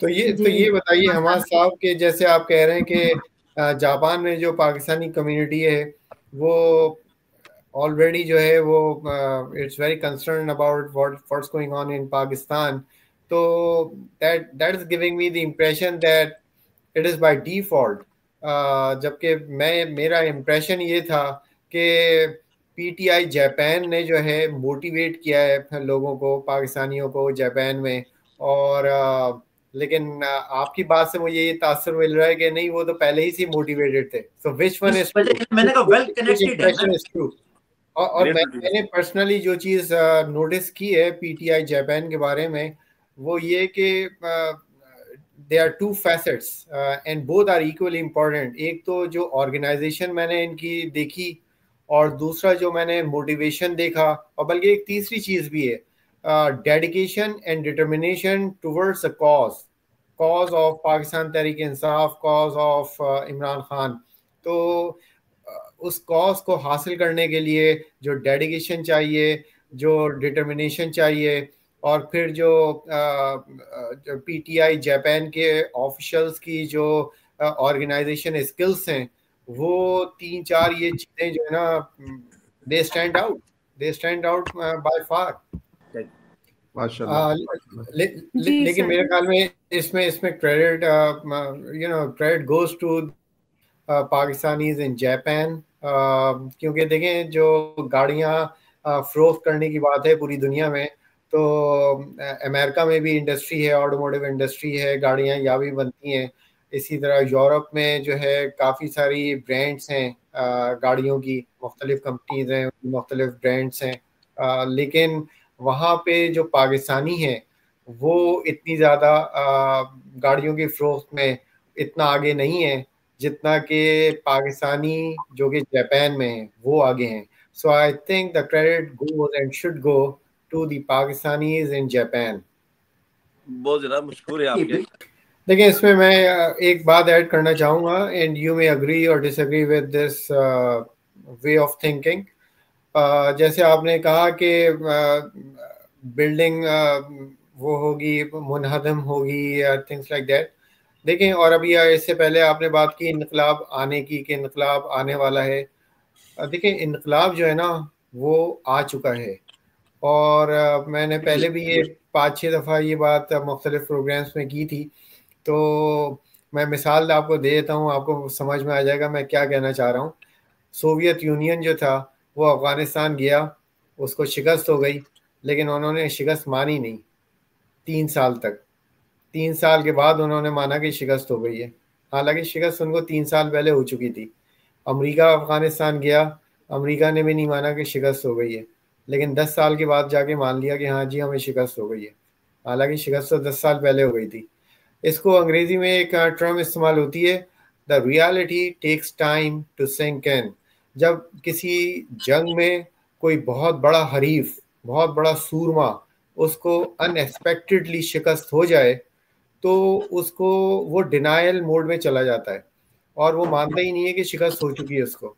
तो जी। ये बताइए हमारे साहब के, जैसे आप कह रहे हैं कि जापान में जो पाकिस्तानी कम्युनिटी है वो ऑलरेडी जो है वो it's very concern about what's going on in Pakistan, तो that is giving me the impression that it is by default, जबकि मैं मेरा इम्प्रेशन ये था कि पीटीआई जापान ने जो है मोटिवेट किया है लोगों को, पाकिस्तानियों को जापान में। और लेकिन आपकी बात से मुझे ये तासुर मिल रहा है कि नहीं, वो तो पहले ही से मोटिवेटेड थे। सो विच वन इस इज ट्रू, वजह से मैंने कहा वेल विच कनेक्टेड है ना। Impression is true? और ग्रेट मैंने पर्सनली जो चीज़ नोटिस की है पीटीआई जापान के बारे में, वो ये कि they are two facets and both are equally important. एक तो जो ऑर्गेनाइजेशन मैंने इनकी देखी, और दूसरा जो मैंने मोटिवेशन देखा, और बल्कि एक तीसरी चीज़ भी है, dedication and determination towards a cause of Pakistan Tehreek Insaf, cause of Imran Khan. तो उस कॉज को हासिल करने के लिए जो डेडिकेशन चाहिए, जो डिटर्मिनेशन चाहिए, और फिर जो पीटीआई जापान के ऑफिशियल्स की जो ऑर्गेनाइजेशन स्किल्स हैं, वो तीन चार ये चीज़ें जो है ना, they stand out, they stand out by far. माशाल्लाह। जी लेकिन सर। मेरे ख्याल में इसमें इसमें credit, credit goes to Pakistanis in Japan, क्योंकि देखें जो गाड़ियां फरोख्त करने की बात है पूरी दुनिया में, तो अमेरिका में भी इंडस्ट्री है, ऑटोमोटिव इंडस्ट्री है, गाड़ियां यहाँ भी बनती हैं। इसी तरह यूरोप में जो है काफ़ी सारी ब्रांड्स हैं, गाड़ियों की मुख्तलिफ कंपनीज हैं, मुख्तलिफ ब्रांड्स हैं। लेकिन वहाँ पे जो पाकिस्तानी हैं वो इतनी ज़्यादा गाड़ियों की फरोख्त में इतना आगे नहीं है जितना कि पाकिस्तानी जो कि जापान में हैं वो आगे हैं। So I think the credit goes and should go to the Pakistanis in Japan. बहुत ज्यादा मशहूर है आपके। देखिए, इसमें मैं एक बात ऐड करना चाहूँगा, एंड यू मे अग्री और disagree with this way of thinking. जैसे आपने कहा कि बिल्डिंग वो होगी, मुनहदम होगी, या थिंग्स लाइक दैट। देखें, और अभी इससे पहले आपने बात की इनकलाब आने की, कि इनकलाब आने वाला है। देखिए, इनकलाब जो है ना वो आ चुका है। और मैंने पहले भी ये 5-6 दफ़ा ये बात मुख्तलिफ प्रोग्राम्स में की थी। तो मैं मिसाल आपको दे देता हूँ, आपको समझ में आ जाएगा मैं क्या कहना चाह रहा हूँ। सोवियत यूनियन जो था वो अफ़गानिस्तान गया, उसको शिकस्त हो गई, लेकिन उन्होंने शिकस्त मानी नहीं 3 साल तक। 3 साल के बाद उन्होंने माना कि शिकस्त हो गई है, हालांकि शिकस्त उनको 3 साल पहले हो चुकी थी। अमेरिका अफ़गानिस्तान गया, अमेरिका ने भी नहीं माना कि शिकस्त हो गई है, लेकिन 10 साल के बाद जाके मान लिया कि हाँ जी हमें शिकस्त हो गई है, हालांकि शिकस्त तो 10 साल पहले हो गई थी। इसको अंग्रेजी में एक टर्म इस्तेमाल होती है, the reality takes time to sink in. जब किसी जंग में कोई बहुत बड़ा हरीफ, बहुत बड़ा सूरमा, उसको अनएक्सपेक्टेडली शिकस्त हो जाए, तो उसको वो डिनायल मोड में चला जाता है, और वो मानता ही नहीं है कि शिकस्त हो चुकी है उसको।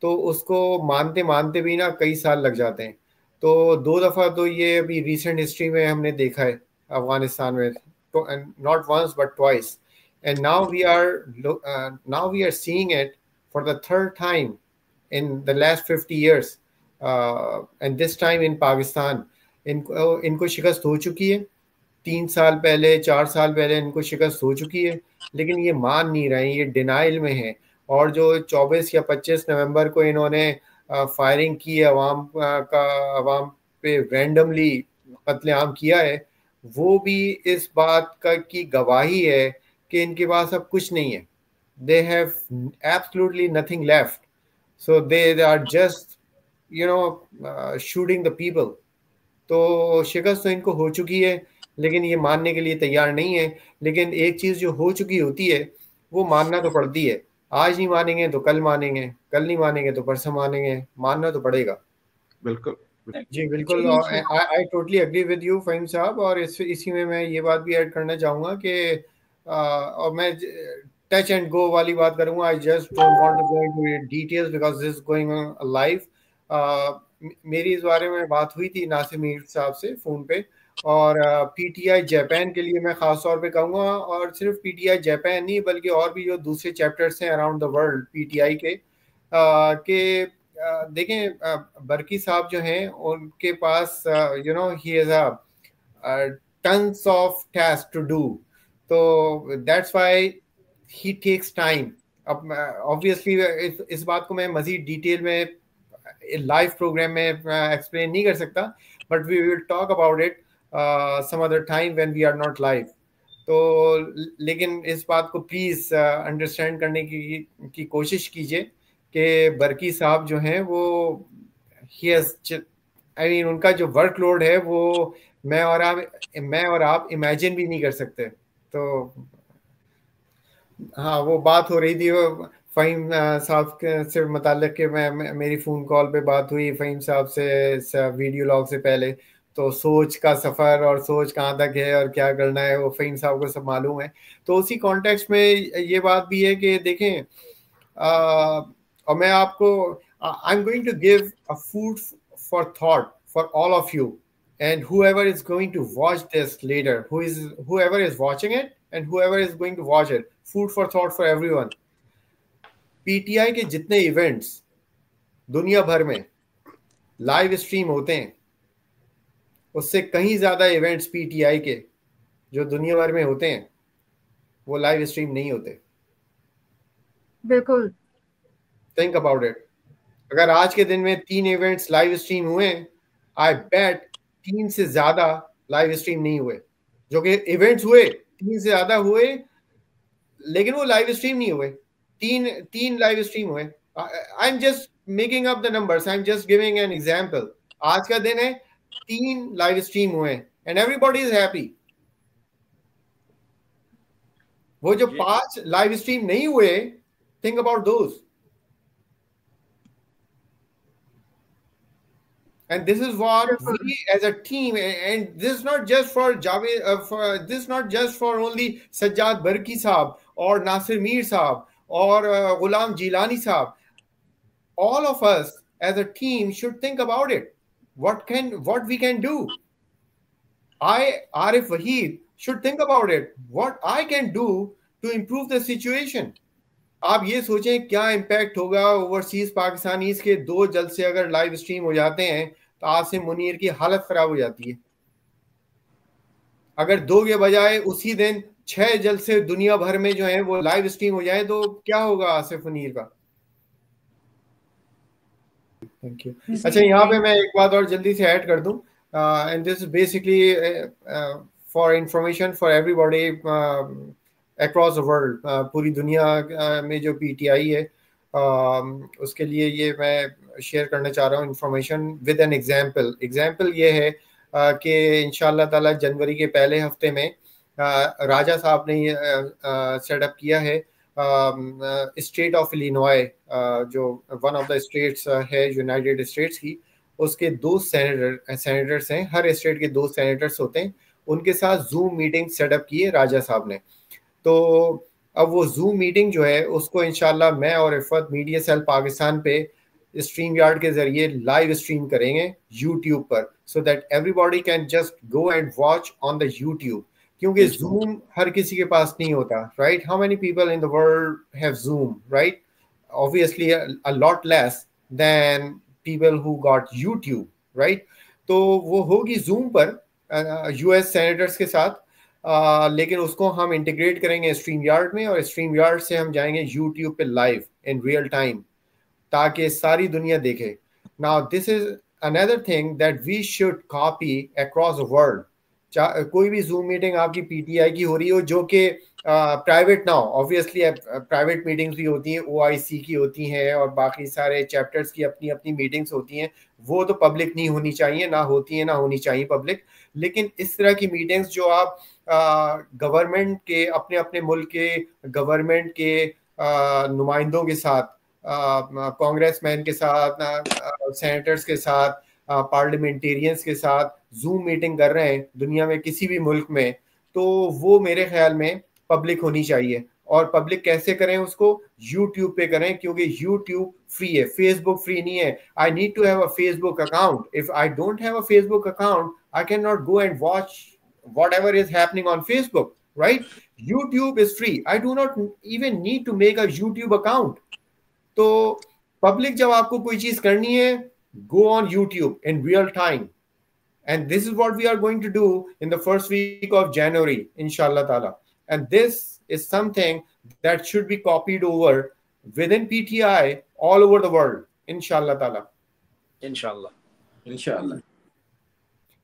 तो उसको मानते मानते भी ना कई साल लग जाते हैं। तो 2 दफ़ा तो ये अभी रिसेंट हिस्ट्री में हमने देखा है अफगानिस्तान में, तो not once but twice. And now we are seeing it for the third time in the last 50 years, and this time in Pakistan। इनको शिकस्त हो चुकी है, 3 साल पहले, 4 साल पहले इनको शिकस्त हो चुकी है, लेकिन ये मान नहीं रहे हैं, ये डिनाइल में है। और जो 24 या 25 नवंबर को इन्होंने फायरिंग की है, अवाम पे रैंडमली कत्लेआम किया है, वो भी इस बात का की गवाही है कि इनके पास अब कुछ नहीं है। They have absolutely nothing left, so they are just shooting the people। तो शिकस्त तो इनको हो चुकी है, लेकिन ये मानने के लिए तैयार नहीं है। लेकिन एक चीज़ जो हो चुकी होती है वो मानना तो पड़ती है। आज नहीं मानेंगे तो कल मानेंगे, कल नहीं मानेंगे तो परसों मानेंगे, मानना तो पड़ेगा। बिल्कुल। जी बिल्कुल, जी sir. I totally agree with you Fahim साहब। और इसी में मैं ये बात भी ऐड करना चाहूँगा कि और मैं टच एंड गो वाली बात करूँगा। I just don't want to go into details because this is going live. मेरी इस बारे में बात हुई थी नासिर मीर साहब से फ़ोन पे, और पीटीआई जापान के लिए मैं ख़ास तौर पे कहूँगा, और सिर्फ पीटीआई जापान नहीं बल्कि और भी जो दूसरे चैप्टर्स हैं अराउंड द वर्ल्ड पीटीआई के देखें, बरकी साहब जो हैं उनके पास ही has tons of tasks to do, तो that's why he takes time. अब ऑब्वियसली इस बात को मैं मजीद डिटेल में लाइव प्रोग्राम में एक्सप्लेन नहीं कर सकता, but we will talk about it some other time when we are not live. तो लेकिन इस बात को प्लीज़ अंडरस्टैंड करने की कोशिश कीजिए कि बरकी साहब जो हैं वो उनका जो वर्कलोड है वो मैं और आप इमेजिन भी नहीं कर सकते। तो हाँ, वो बात हो रही थी वो फ़हीम साहब से मुताल्लिक़ के मेरी फ़ोन कॉल पे बात हुई फ़हीम साहब से वीडियो लॉग से पहले, तो सोच का सफ़र और सोच कहाँ तक है और क्या करना है वो फ़हीम साहब को सब मालूम है। तो उसी कॉन्टेक्स्ट में ये बात भी है कि देखें, और मैं आपको I am going to give a food for thought for all of you, and whoever is going to watch this later, whoever is watching it and whoever is going to watch it, food for thought for everyone. PTI के जितने events दुनिया भर में live stream होते हैं उससे कहीं ज्यादा इवेंट्स पीटीआई के जो दुनिया भर में होते हैं वो लाइव स्ट्रीम नहीं होते। बिल्कुल, थिंक अबाउट इट। अगर आज के दिन में 3 इवेंट्स लाइव स्ट्रीम हुए, आई बेट 3 से ज्यादा लाइव स्ट्रीम नहीं हुए। जो कि इवेंट्स हुए 3 से ज्यादा हुए लेकिन वो लाइव स्ट्रीम नहीं हुए। तीन लाइव स्ट्रीम हुए। I am just making up the numbers, I am just giving an example. आज का दिन है 3 लाइव स्ट्रीम हुए एंड एवरीबॉडी इज हैप्पी। वो जो 5 लाइव स्ट्रीम नहीं हुए, think about those. And this is what we as a team, and this is not just for Javed, this is not just for only Sajjad Barki Saab or Nasir Mir Saab or Ghulam Jilani Saab. All of us as a team should think about it. What we can do. I, Arif Waheed, should think about it. What I can do to improve the situation. आप ये सोचें क्या impact होगा overseas Pakistanis के 2 जलसे अगर live stream हो जाते हैं तो आसिम मुनीर की हालत खराब हो जाती है। अगर 2 के बजाय उसी दिन 6 जलसे दुनिया भर में जो है वो लाइव स्ट्रीम हो जाए तो क्या होगा आसिफ मुनीर का। Thank you. अच्छा, यहाँ पे मैं एक बात और जल्दी से ऐड कर दूं, and this is basically for information for everybody across the world. पूरी दुनिया में जो पीटीआई है उसके लिए ये मैं शेयर करना चाह रहा हूँ इंफॉर्मेशन विद एन एग्जाम्पल ये है कि इंशाल्लाह ताला जनवरी के पहले हफ्ते में राजा साहब ने सेटअप किया है स्टेट ऑफ इलिनॉय, जो वन ऑफ द स्टेट्स है यूनाइटेड स्टेट्स की, उसके 2 सेनेटर्स हैं। हर स्टेट के 2 सेनेटर्स होते हैं। उनके साथ जूम मीटिंग सेटअप की है राजा साहब ने। तो अब वो जूम मीटिंग जो है उसको इंशाल्लाह मैं और इफ़त मीडिया सेल पाकिस्तान पे स्ट्रीम यार्ड के जरिए लाइव स्ट्रीम करेंगे यूट्यूब पर, so that everybody can just go and watch on the YouTube, क्योंकि जूम हर किसी के पास नहीं होता, right. How many people in the world have zoom, right? Obviously a lot less than people who got YouTube, right. तो वो होगी zoom पर US senators के साथ, लेकिन उसको हम इंटीग्रेट करेंगे स्ट्रीम यार्ड में, और स्ट्रीम यार्ड से हम जाएंगे यूट्यूब पे लाइव इन रियल टाइम ताकि सारी दुनिया देखे। Now this is another thing that we should copy across the world. कोई भी जूम मीटिंग आपकी पीटीआई की हो रही हो जो कि प्राइवेट ना हो, ऑब्वियसली प्राइवेट मीटिंग्स भी होती हैं, ओआईसी की होती हैं और बाकी सारे चैप्टर्स की अपनी अपनी मीटिंग्स होती हैं, वो तो पब्लिक नहीं होनी चाहिए, ना होती है ना होनी चाहिए पब्लिक। लेकिन इस तरह की मीटिंग्स जो आप गवर्नमेंट के अपने अपने मुल्क के गवर्नमेंट के नुमाइंदों के साथ, कांग्रेसमैन के साथ, सेनेटर्स के साथ, पार्लियामेंटेरियंस के साथ जूम मीटिंग कर रहे हैं दुनिया में किसी भी मुल्क में, तो वो मेरे ख्याल में पब्लिक होनी चाहिए। और पब्लिक कैसे करें उसको? यूट्यूब पे करें, क्योंकि यूट्यूब फ्री है, फेसबुक फ्री नहीं है. I need to have a Facebook account. If I don't have a Facebook account, I can not go and watch whatever is happening on Facebook, right? YouTube is free. I do not even need to make a YouTube account. तो public जब आपको कोई चीज करनी है, go on YouTube in real time. And this is what we are going to do in the first week of January, inshallah ta'ala. And this is something that should be copied over within PTI all over the world, inshallah ta'ala. इंशाल्लाह.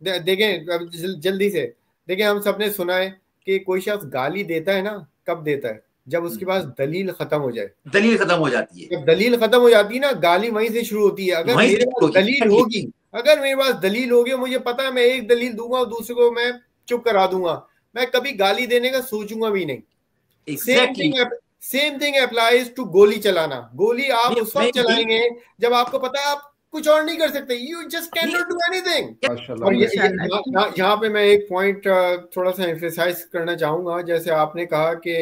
देखें जल्दी से, देखें हम सबने सुना है कि कोई शख्स गाली देता है ना, कब देता है? जब उसके पास दलील खत्म हो जाए. दलील खत्म हो जाती है. जब दलील खत्म हो जाती है ना, गाली वहीं से शुरू होती है. अगर मेरे पास दलील होगी, अगर मेरे पास दलील होगी, मुझे पता है मैं एक दलील दूंगा और दूसरे को मैं चुप करा दूंगा, मैं कभी गाली देने का सोचूंगा भी नहीं. सेम थिंग अप्लाइज टू गोली चलाना. गोली आप उस वक्त चलाएंगे जब आपको पता है आप कुछ और नहीं कर सकते. You just can not do anything. और यहाँ पे मैं एक पॉइंट थोड़ा सा एम्फेसाइज करना चाहूंगा. जैसे आपने कहा कि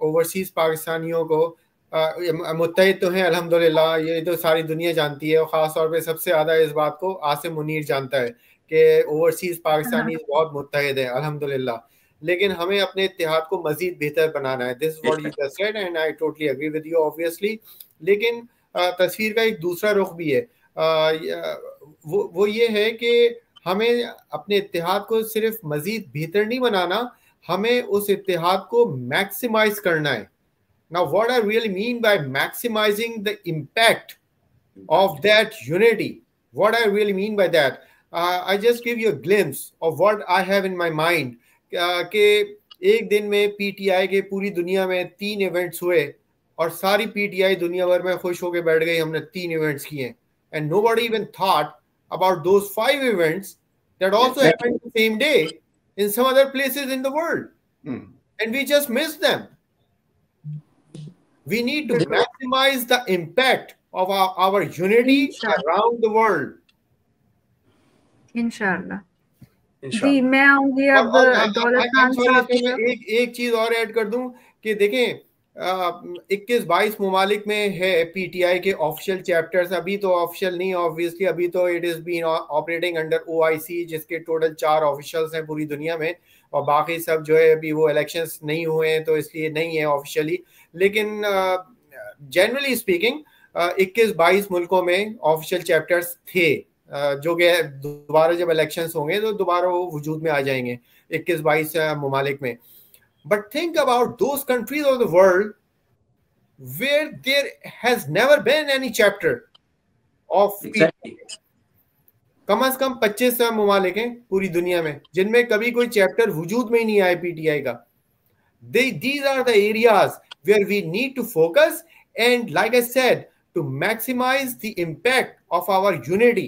ओवरसीज पाकिस्तानियों को मुत्तहिद तो हैं अल्हम्दुलिल्लाह, ये तो सारी दुनिया जानती है, और ख़ास तौर पे सबसे ज़्यादा इस बात को आसिम मुनीर जानता है कि ओवरसीज पाकिस्तानी बहुत मुत्तहिद हैं अल्हम्दुलिल्लाह. लेकिन हमें अपने इत्तेहाद को मज़ीद बेहतर बनाना है. This is what you just said and I totally agree with you obviously. लेकिन तस्वीर का एक दूसरा रुख भी है. वो ये है कि हमें अपने इत्तेहाद को सिर्फ मज़ीद बेहतर नहीं बनाना, हमें उस इत्तेहाद को मैक्सिमाइज करना है. Now, what I really mean by maximizing the impact of that unity, what I really mean by that, I just give you a glimpse of what I have in my mind. कि एक दिन में PTI के पूरी दुनिया में 3 events हुए और सारी PTI दुनिया भर में खुश होकर बैठ गई, हमने 3 इवेंट्स किए. And nobody even thought about those 5 events that also happened the same day in some other places in the world. And we just missed them. We need to maximize the impact of our unity around the world. इंशाल्लाह. जी मैं आऊंगी अब दौलत खान साहब. एक चीज और add कर दूं कि देखें 21-22 ममालिक में है PTI के ऑफिशियल चैप्टर्स. अभी तो ऑफिशियल नहीं ऑब्वियसली, अभी तो it is been operating under OIC, जिसके टोटल 4 ऑफिशियल्स हैं पूरी दुनिया में, और बाकी सब जो है अभी वो इलेक्शंस नहीं हुए हैं तो इसलिए नहीं है ऑफिशियली. लेकिन जनरली स्पीकिंग 21-22 मुल्कों में ऑफिशियल चैप्टर्स थे, जो कि दोबारा जब इलेक्शंस होंगे तो दोबारा वो वजूद में आ जाएंगे 21-22 ममालिक में. But think about those countries of the world where there has never been any chapter of PTI. कम से कम 25 ममालिक हैं पूरी दुनिया में जिनमें कभी कोई चैप्टर वजूद में ही नहीं आया PTI का. These are the areas where we need to focus, and like I said, to maximize the impact of our unity